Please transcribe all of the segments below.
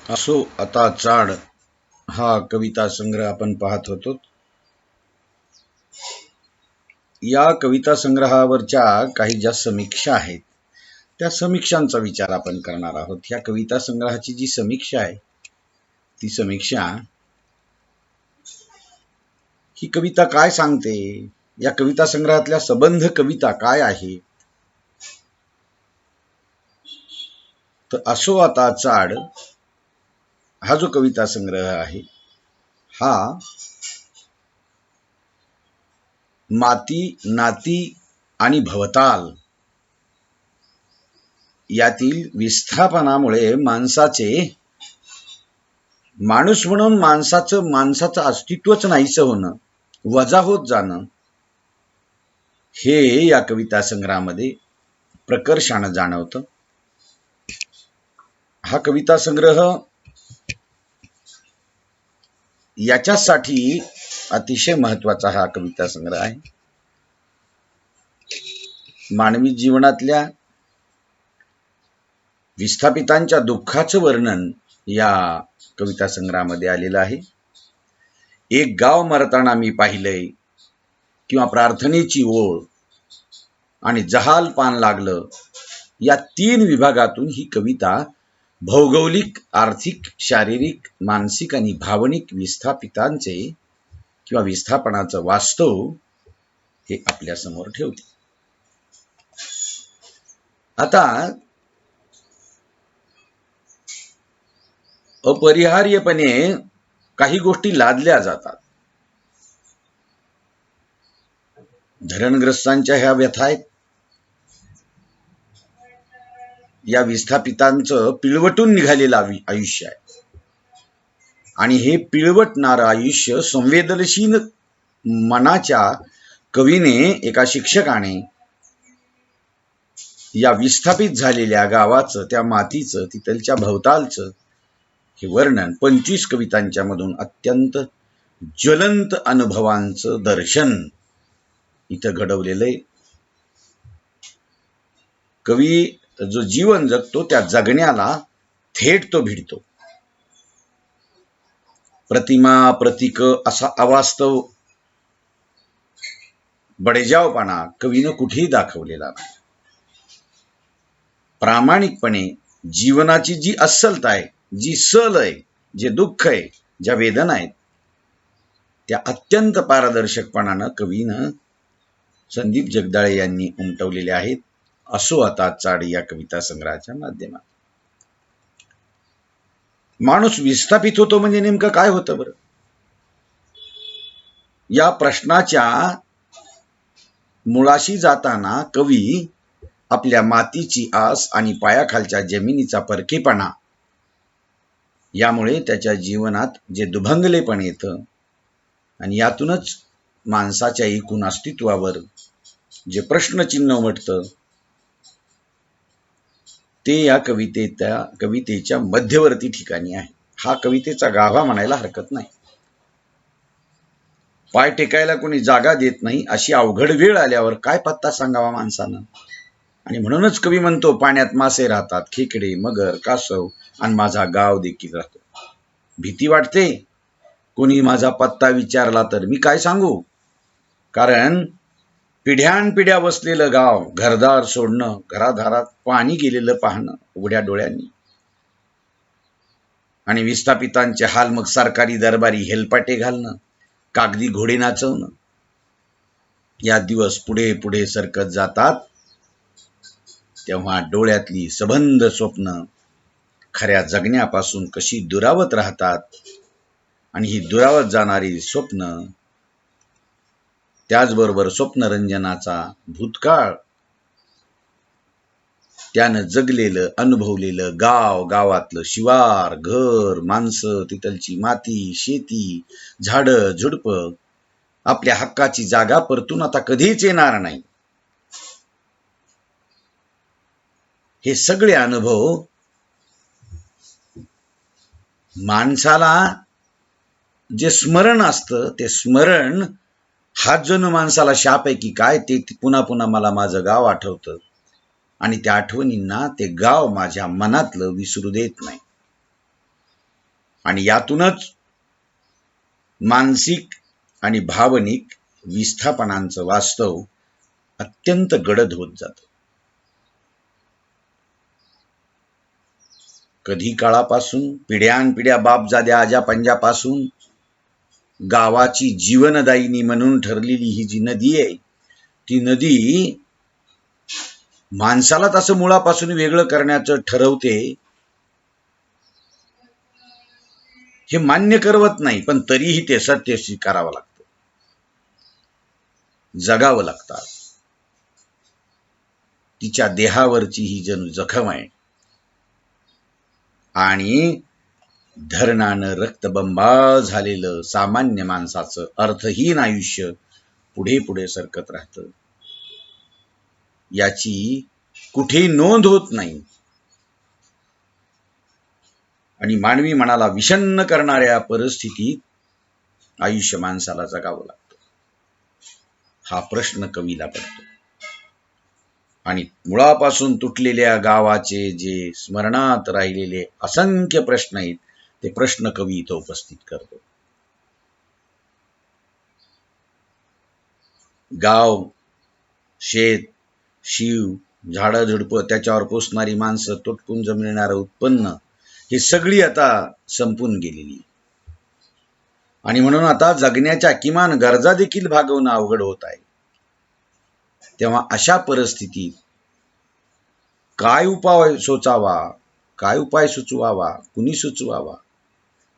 असो आता चाड हा कविता संग्रह आपण पाहत होतो. या कविता संग्रहावरच्या काही ज्या समीक्षा आहेत त्या समीक्षांचा विचार आपण करणार आहोत. या कविता संग्रहाची जी समीक्षा आहे ती समीक्षा ही कविता काय सांगते, या कविता संग्रहातल्या सबंध कविता काय आहे. तर असो आता चाड हा जो कविता संग्रह आहे हा माती नाती आणि भवताल यातील विस्थापनामुळे माणूस म्हणून माणसाचं अस्तित्वच नाहीसं होणं, वजा होत जाणं, हे या कविता संग्रहामध्ये प्रकर्षानं जाणवतं. हा कविता संग्रह याच्यासाठी अतिशय महत्वाचा हा कविता संग्रह आहे. मानवी जीवनातल्या विस्थापितांच्या दुःखाचं वर्णन या कविता संग्रहामध्ये आलेलं आहे. एक गाव मरताना मी पाहिलंय किंवा प्रार्थनेची ओळ आणि जहाल पान लागलं, या 3 विभागातून ही कविता भौगोलिक, आर्थिक, शारीरिक, मानसिक आणि भावनिक विस्थापितांचे किंवा विस्थापनाचं वास्तव हे आपल्या समोर ठेवते. आता अपरिहार्यपणे काही गोष्टी लादल्या जातात. धरणग्रस्तांच्या ह्या व्यथा आहेत. या विस्थापितांचं पिळवटून निघालेलं आयुष्य आहे आणि हे पिळवटणारं आयुष्य संवेदनशील मनाच्या कवीने, एका शिक्षकाने या विस्थापित झालेल्या गावाचं, त्या मातीचं, तिथलच्या भवतालचं हे वर्णन 25 कवितांच्या मधून अत्यंत ज्वलंत अनुभवांचं दर्शन इथं घडवलेलं आहे. कवी जो जीवन जगतो त्या जगण्याला थेट तो भिडतो. प्रतिमा प्रतीक असा अवास्तव बडेजावपणा कवीनं कुठेही दाखवलेला नाही. प्रामाणिकपणे जीवनाची जी अस्सलता आहे, जी सल आहे, जे दुःख आहे, ज्या वेदना आहेत, त्या अत्यंत पारदर्शकपणानं कवीनं संदीप जगदाळे यांनी उमटवलेल्या आहेत. असो आता चाड या कविता संग्रहाच्या माध्यमात. माणूस विस्थापित होतो म्हणजे नेमकं काय होतं बरं? या प्रश्नाच्या मुळाशी जाताना कवी आपल्या मातीची आस आणि पायाखालच्या जमिनीचा परकेपणा यामुळे त्याच्या जीवनात जे दुभंगलेपण येतं आणि यातूनच माणसाच्या एकूण अस्तित्वावर जे प्रश्नचिन्ह उमटतं ते या कवितेच्या मध्यवर्ती ठिकाणी आहे. हा कवितेचा गाभा म्हणायला हरकत नाही. पाय टेकायला कोणी जागा देत नाही, अशी अवघड वेळ आल्यावर काय पत्ता सांगावा माणसानं. आणि म्हणूनच कवी म्हणतो, पाण्यात मासे राहतात, खेकडे, मगर, कासव आणि माझा गाव देखील राहतो. भीती वाटते, कोणी माझा पत्ता विचारला तर मी काय सांगू? कारण पिढ्यानपिढ्या वसलेलं गाव, घरदार सोडणं, घरादारात पाणी गेलेलं पाहणं उघड्या डोळ्यांनी, आणि विस्थापितांचे हाल मग सरकारी दरबारी हेलपाटे घालणं, कागदी घोडे नाचवणं, या दिवस पुढे पुढे सरकत जातात तेव्हा डोळ्यातली सबंध स्वप्न खऱ्या जगण्यापासून कशी दुरावत राहतात आणि ही दुरावत जाणारी स्वप्न, त्याचबरोबर स्वप्नरंजनाचा भूतकाळ, त्यानं जगलेलं, अनुभवलेलं गाव, गावातलं शिवार, घर, माणसं, तिथलची माती, शेती, झाडं, झुडपं, आपल्या हक्काची जागा परतून आता कधीच येणार नाही, हे सगळे अनुभव माणसाला जे स्मरण असतं, ते स्मरण हा जणू माणसाला शाप आहे की काय, ते पुन्हा पुन्हा मला माझं गाव आठवतं आणि त्या आठवणींना ते गाव माझ्या मनातलं विसरू देत नाही. आणि यातूनच मानसिक आणि भावनिक विस्थापनांचं वास्तव अत्यंत गडद होत जातं. कधी काळापासून पिढ्यानपिढ्या बापजाद्या आजापंजापासून गावाची जीवनदायिनी म्हणून ठरलेली ही जी नदी आहे, ती नदी माणसाला तसं मुळापासून वेगळं करण्याचं ठरवते हे मान्य करवत नाही, पण तरीही ते सत्य स्वीकारावं लागतं, जगावं लागतं. तिच्या देहावरची ही जणू जखम आहे आणि धरणानं रक्तबंबाळ झालेलं सामान्य माणसाचं अर्थहीन आयुष्य पुढे पुढे सरकत राहतं. याची कुठेही नोंद होत नाही आणि मानवी मनाला विषण्ण करणाऱ्या परिस्थितीत आयुष्य माणसाला जगावं लागतं. हा प्रश्न कवीला पडतो आणि मुळापासून तुटलेल्या गावाचे जे स्मरणात राहिलेले असंख्य प्रश्न आहेत, ते प्रश्न कवी इथं उपस्थित करतो. गाव, शेत, शिव, झाडं झुडपं, त्याच्यावर पोसणारी माणसं, तुटपून जमिळणारं उत्पन्न, ही सगळी आता संपून गेलेली आणि म्हणून आता जगण्याच्या किमान गरजा देखील भागवणं अवघड होत आहे. तेव्हा अशा परिस्थितीत काय उपाय सुचावा, काय उपाय सुचवावा, कुणी सुचवावा,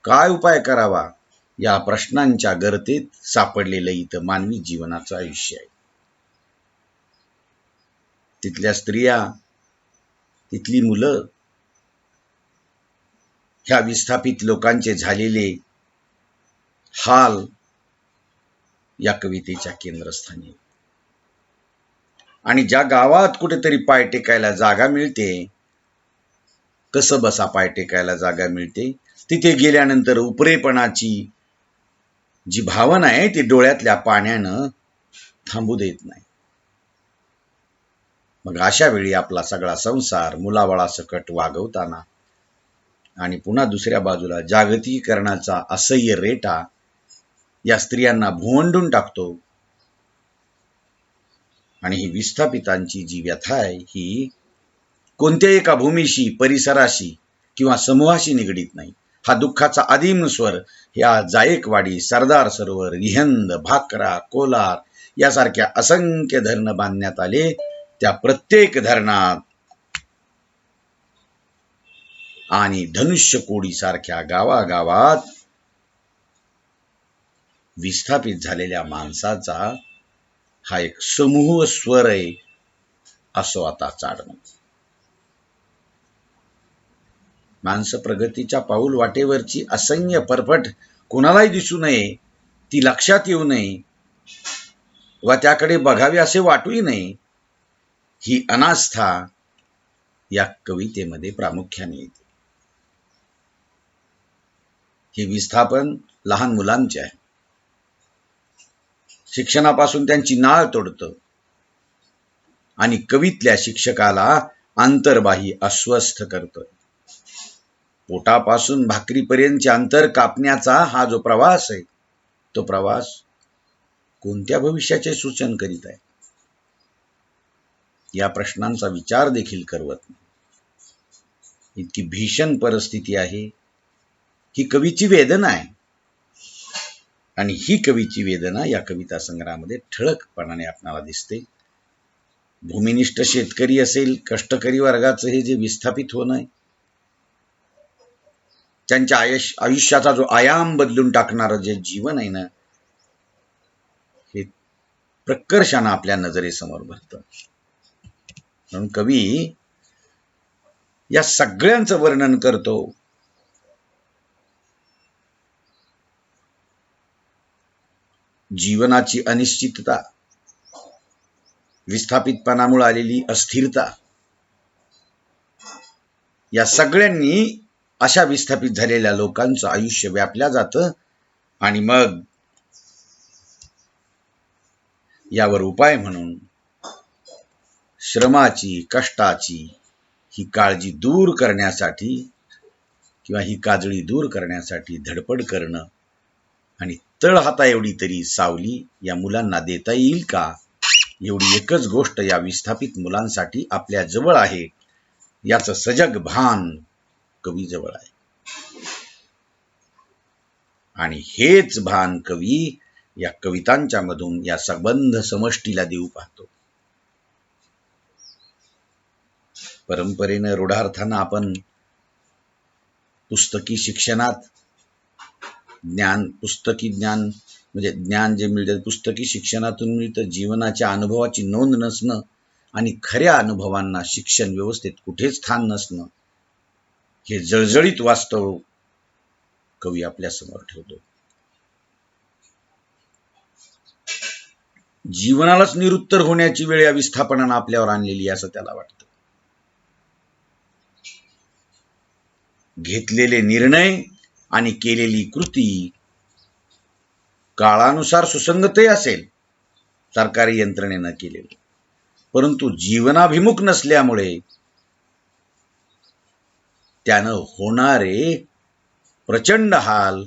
काय उपाय करावा, या प्रश्नांच्या गर्तेत सापडलेलं इथं मानवी जीवनाचं आयुष्य आहे. तिथल्या स्त्रिया, तिथली मुलं, ह्या विस्थापित लोकांचे झालेले हाल या कवितेच्या केंद्रस्थानी. आणि ज्या गावात कुठेतरी पाय टेकायला जागा मिळते, कसं बसा पाय टेकायला जागा मिळते, तिथे गेल्यानंतर उपरेपणाची जी भावना आहे ती डोळ्यातल्या पाण्यानं थांबू देत नाही. मग अशा वेळी आपला सगळा संसार मुलाबाळासकट वागवताना आणि पुन्हा दुसऱ्या बाजूला जागतिकीकरणाचा असह्य रेटा या स्त्रियांना भोवंडून टाकतो आणि ही विस्थापितांची जी व्यथा आहे ही कोणत्याही एका भूमीशी, परिसराशी किंवा समूहाशी निगडीत नाही. हा दुःखाचा आदिम स्वर या जायकवाडी, सरदार सरोवर, रिहंद, भाकरा, कोलार यासारख्या असंख्य धरण बांधण्यात आले. त्या प्रत्येक धरणात आणि धनुष्यकोडी सारख्या गावागावात विस्थापित झालेल्या माणसाचा हा एक समूह स्वर आहे, असं आता चाडणं. माणसं प्रगतीच्या पाऊल वाटेवरची असह्य परफट कोणालाही दिसू नये, ती लक्षात येऊ नये व त्याकडे बघावे असे वाटूही नये, ही अनास्था या कवितेमध्ये प्रामुख्याने येते. हे विस्थापन लहान मुलांचे आहे. शिक्षणापासून त्यांची नाळ तोडतं आणि कवीतल्या शिक्षकाला अंतर्बाही अस्वस्थ करतं. पोटापासून भाकरीपर्यंतचे अंतर कापण्याचा हा जो प्रवास आहे, तो प्रवास कोणत्या भविष्याचे सूचन करीत आहे, या प्रश्नांचा विचार देखील करवत नाही. इतकी भीषण परिस्थिती आहे. ही कवीची वेदना आहे आणि ही कवीची वेदना या कविता संग्रहामध्ये ठळकपणाने आपल्याला दिसते. भूमिनिष्ठ शेतकरी असेल, कष्टकरी वर्गाचं हे जे विस्थापित होणं आहे, त्यांच्या आयुष्याचा जो आयाम बदलून टाकणारं जे जीवन आहे ना, हे प्रकर्षानं आपल्या नजरेसमोर भरतं. म्हणून कवी या सगळ्यांचं वर्णन करतो. जीवनाची अनिश्चितता, विस्थापितपणामुळे आलेली अस्थिरता, या सगळ्यांनी अशा विस्थापित झालेल्या लोकांचं आयुष्य व्यापल्या जातं आणि मग यावर उपाय म्हणून श्रमाची, कष्टाची ही काळजी दूर करण्यासाठी किंवा ही काजळी दूर करण्यासाठी धडपड करणं आणि तळहाता एवढी तरी सावली या मुलांना देता येईल का, एवढी एकच गोष्ट या विस्थापित मुलांसाठी आपल्या जवळ आहे, याचं सजग भान कवी जवळ आहे. आणि हेच भान कवी या कवितांच्या मधून या संबंध समष्टीला देऊ पाहतो. परंपरेनं रूढार्थानं आपण पुस्तकी शिक्षणात पुस्तकी ज्ञान म्हणजे ज्ञान जे मिळतं पुस्तकी शिक्षणातून मिळतं, जीवनाच्या अनुभवाची नोंद नसणं आणि खऱ्या अनुभवांना शिक्षण व्यवस्थेत कुठेच स्थान नसणं, हे जळजळीत वास्तव कवी आपल्या समोर ठेवतो. जीवनालाच निरुत्तर होण्याची वेळ या विस्थापनानं आपल्यावर आणलेली असं त्याला वाटतं. घेतलेले निर्णय आणि केलेली कृती काळानुसार सुसंगतही असेल सरकारी यंत्रणेनं केलेले, परंतु जीवनाभिमुख नसल्यामुळे त्यानं होणारे प्रचंड हाल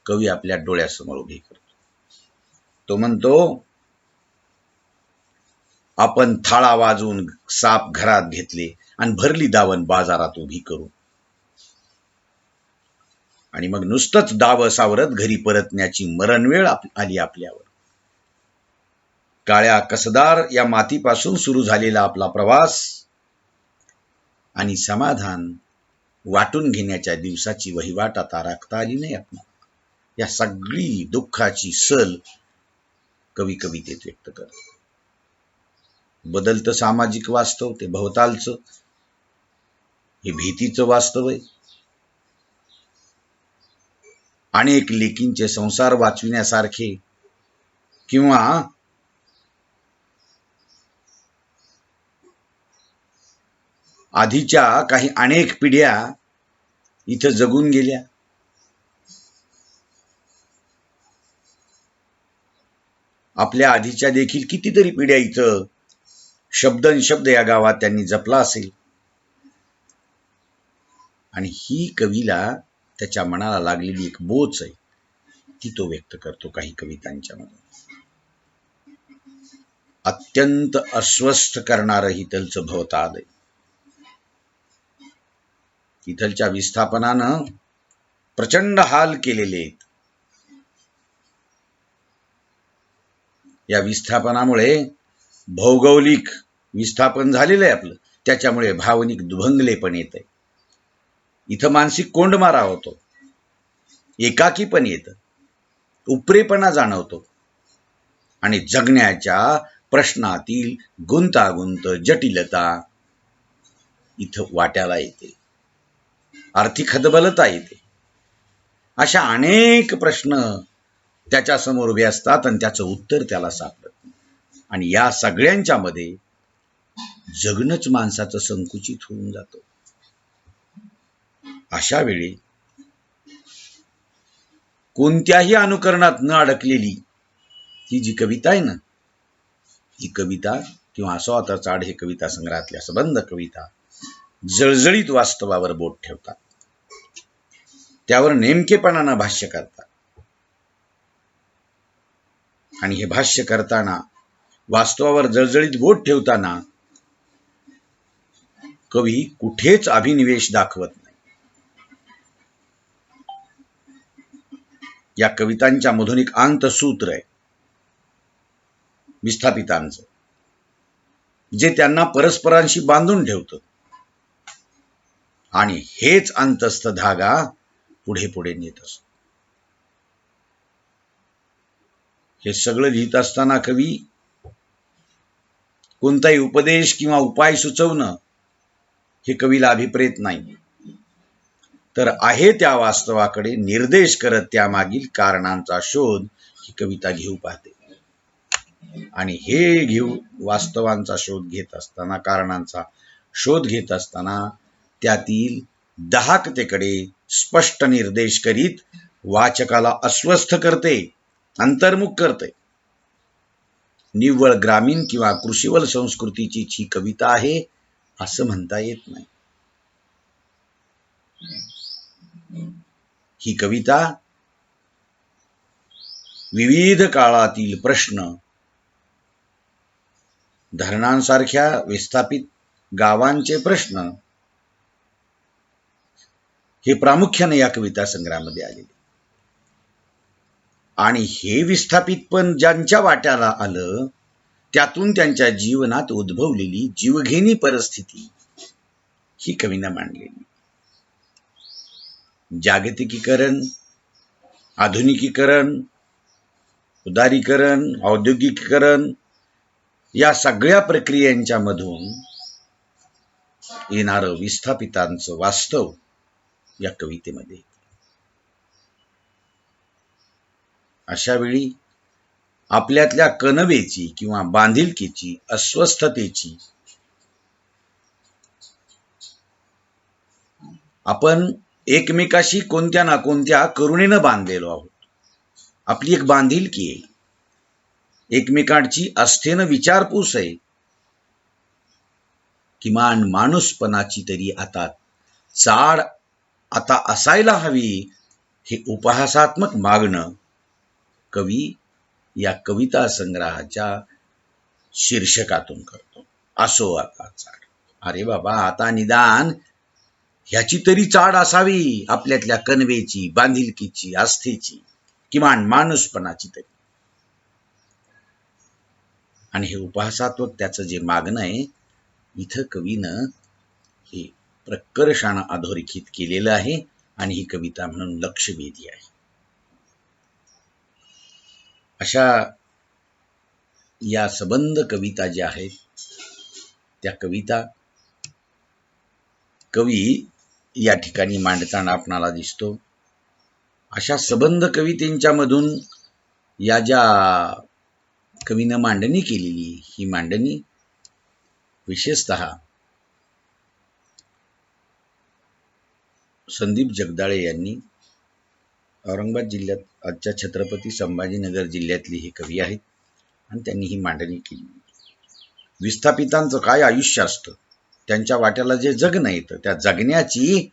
कवी आपल्या डोळ्यासमोर उभे करतो. तो म्हणतो, आपण थाळा वाजवून साप घरात घेतले आणि भरली दावण बाजारात उभी करू, आणि मग नुसतंच दाव सावरत घरी परतण्याची मरणवेळ आली आपल्यावर. काळ्या कसदार या मातीपासून सुरू झालेला आपला प्रवास आणि समाधान वाटून घेण्याच्या दिवसाची वहिवाट आता राखता आली नाही आपल्याला. या सगळी दुःखाची सल कवी कवितेत व्यक्त करतो. बदलतं सामाजिक वास्तव ते भवतालचं हे भीतीचं वास्तव आहे. अनेक लेकींचे संसार वाचविण्यासारखे किंवा आधीच्या काही अनेक पिढ्या इथं जगून गेल्या. आपल्या आधीच्या देखील कितीतरी पिढ्या इथं शब्द या गावात त्यांनी जपला असेल. आणि ही कवीला त्याच्या मनाला लागलेली एक बोच आहे, ती तो व्यक्त करतो काही कवितांच्या मध्ये. अत्यंत अस्वस्थ करणारं इथलचं भवताल आहे. इथलच्या विस्थापनानं प्रचंड हाल केलेले आहेत. या विस्थापनामुळे भौगोलिक विस्थापन झालेलं आहे आपलं, त्याच्यामुळे भावनिक दुभंगले पण येत आहे. इथं मानसिक कोंडमारा होतो, एकाकी पण येतं, उपरेपणा जाणवतो आणि जगण्याच्या प्रश्नातील गुंतागुंत जटिलता इथं वाट्याला येते, आर्थिक हतबलता येते. अशा अनेक प्रश्न त्याच्या समोर उभे असतात आणि त्याचं उत्तर त्याला सापडत नाही. आणि या सगळ्यांच्या मध्ये जगणंच माणसाचं संकुचित होऊन जातं. अशा वेळी कोणत्याही अनुकरणात न अडकलेली ही जी कविता आहे ना, ही कविता किंवा असो चाड हे कविता संग्रहातल्या सबंध कविता जळजळीत वास्तवावर बोट ठेवतात, त्यावर नेमकेपणानं भाष्य करतात. आणि हे भाष्य करताना वास्तवावर जळजळीत बोट ठेवताना कवी कुठेच अभिनिवेश दाखवत नाही. या कवितांच्या मधून एक अंतसूत्र आहे विस्थापितांचं, जे त्यांना परस्परांशी बांधून ठेवतं. आणि हेच अंतस्थ धागा पुढे पुढे नेत असतो. हे सगळं लिहित असताना कवी कोणताही उपदेश किंवा उपाय सुचवणं हे कवीला अभिप्रेत नाही, तर आहे त्या वास्तवाकडे निर्देश करत त्यामागील कारणांचा शोध ही कविता घेऊ पाहते. आणि हे वास्तवांचा शोध घेत असताना, कारणांचा शोध घेत असताना त्यातील दाहकतेकडे स्पष्ट निर्देश करीत वाचकाला अस्वस्थ करते, अंतर्मुख करते. निव्वळ ग्रामीण किंवा कृषीवल संस्कृतीची ही कविता आहे असं म्हणता येत नाही. ही कविता विविध काळातील प्रश्न, धरणांसारख्या विस्थापित गावांचे प्रश्न हे प्रामुख्याने या कविता संग्रहामध्ये आलेले. आणि हे विस्थापित पण ज्यांच्या वाट्याला आलं, त्यातून त्यांच्या जीवनात उद्भवलेली जीवघेणी परिस्थिती ही कवीनं मांडलेली. जागतिकीकरण, आधुनिकीकरण, उदारीकरण, औद्योगिकीकरण या सगळ्या प्रक्रियांच्या मधून येणारं विस्थापितांचं वास्तव या कवितेमध्ये. अशा वेळी आपल्यातल्या कनवेची किंवा बांधिलकीची, अस्वस्थतेची आपण एकमेकाशी कोणत्या ना कोणत्या करुणेनं बांधलेलो आहोत. आपली एक बांधिलकी आहे, एकमेकांची आस्थेनं विचारपूस आहे, किमान माणूसपणाची तरी आता चाड आता असायला हवी, हे उपहासात्मक मागणं कवी या कविता संग्रहाच्या शीर्षकातून करतो. असो आता चाड, अरे बाबा आता निदान ह्याची तरी चाड असावी, आपल्यातल्या कनवेची, बांधिलकीची, आस्थेची, किमान माणूसपणाची तरी. आणि हे उपहासात्मक त्याचं जे मागणं आहे, इथं कवीनं हे प्रकर्षानं अधोरेखित केलेलं आहे आणि ही कविता म्हणून लक्षवेधी आहे. अशा या सबंध कविता ज्या आहेत, त्या कविता कवी या ठिकाणी मांडताना आपणाला दिसतो. अशा सबंध कवितेंच्या मधून या ज्या कवीनं मांडणी केलेली, ही मांडणी विशेषतः संदीप जगदाळे यांनी औरंगाबाद जिल्ह्यात आजच्या छत्रपती संभाजीनगर जिल्ह्यातली हे कवी आहेत आणि त्यांनी ही मांडणी केली. विस्थापितांचं काय आयुष्य असतं, त्यांच्या वाट्याला जे जगणं येतं, त्या जगण्याची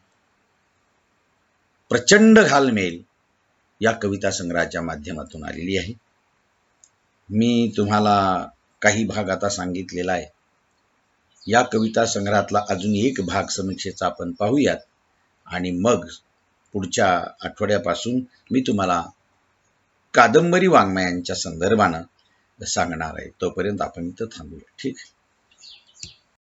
प्रचंड घालमेल या कविता संग्रहाच्या माध्यमातून आलेली आहे. मी तुम्हाला काही भाग आता सांगितलेला आहे. या कविता संग्रहातला अजून एक भाग समीक्षेचा आपण पाहूयात आणि मग पुढच्या आठवड्यापासून मी तुम्हाला कादंबरी वाङ्मयांच्या संदर्भानं सांगणार आहे. तोपर्यंत आपण इथं थांबूया. ठीक.